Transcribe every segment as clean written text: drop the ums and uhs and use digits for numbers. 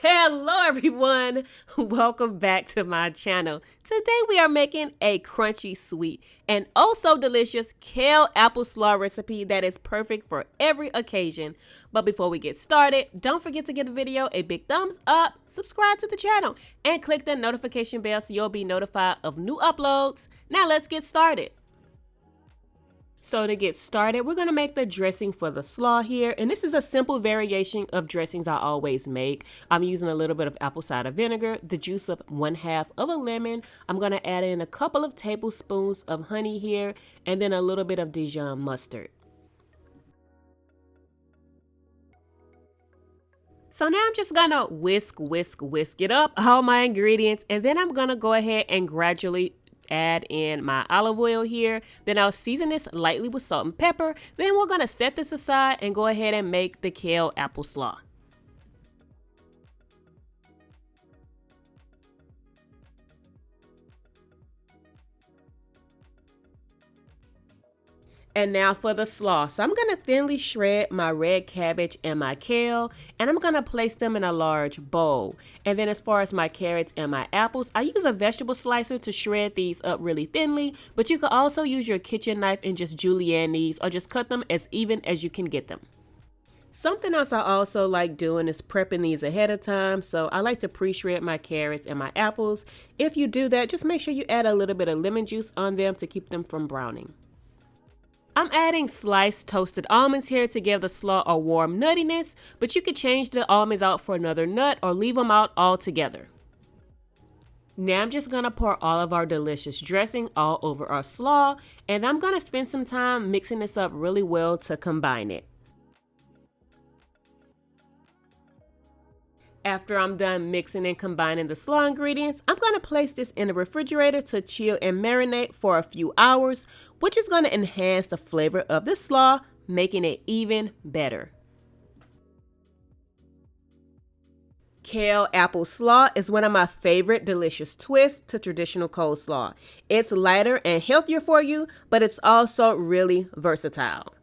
Hello everyone, welcome back to my channel. Today we are making a crunchy, sweet, and oh so delicious kale apple slaw recipe that is perfect for every occasion. But before we get started, don't forget to give the video a big thumbs up, subscribe to the channel, and click the notification bell so you'll be notified of new uploads. Now let's get started. So to get started, we're going to make the dressing for the slaw here. And this is a simple variation of dressings I always make. I'm using a little bit of apple cider vinegar, the juice of 1/2 of a lemon. I'm going to add in a couple of tablespoons of honey here, and then a little bit of Dijon mustard. So now I'm just gonna whisk it up, all my ingredients, and then I'm gonna go ahead and gradually add in my olive oil here. Then I'll season this lightly with salt and pepper. Then we're gonna set this aside and go ahead and make the kale apple slaw. And now for the slaw. So I'm going to thinly shred my red cabbage and my kale, and I'm going to place them in a large bowl. And then as far as my carrots and my apples, I use a vegetable slicer to shred these up really thinly, but you can also use your kitchen knife and just julienne these, or just cut them as even as you can get them. Something else I also like doing is prepping these ahead of time. So I like to pre-shred my carrots and my apples. If you do that, just make sure you add a little bit of lemon juice on them to keep them from browning. I'm adding sliced toasted almonds here to give the slaw a warm nuttiness, but you could change the almonds out for another nut or leave them out altogether. Now I'm just going to pour all of our delicious dressing all over our slaw, and I'm going to spend some time mixing this up really well to combine it. After I'm done mixing and combining the slaw ingredients, I'm going to place this in the refrigerator to chill and marinate for a few hours, which is going to enhance the flavor of the slaw, making it even better. Kale apple slaw is one of my favorite delicious twists to traditional coleslaw. It's lighter and healthier for you, but it's also really versatile.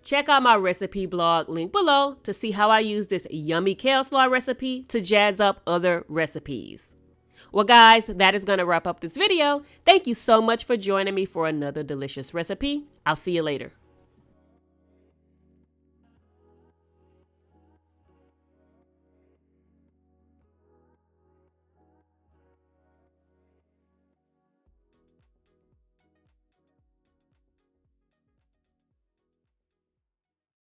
Check out my recipe blog link below to see how I use this yummy kale slaw recipe to jazz up other recipes. Well guys, that is going to wrap up this video. Thank you so much for joining me for another delicious recipe. I'll see you later.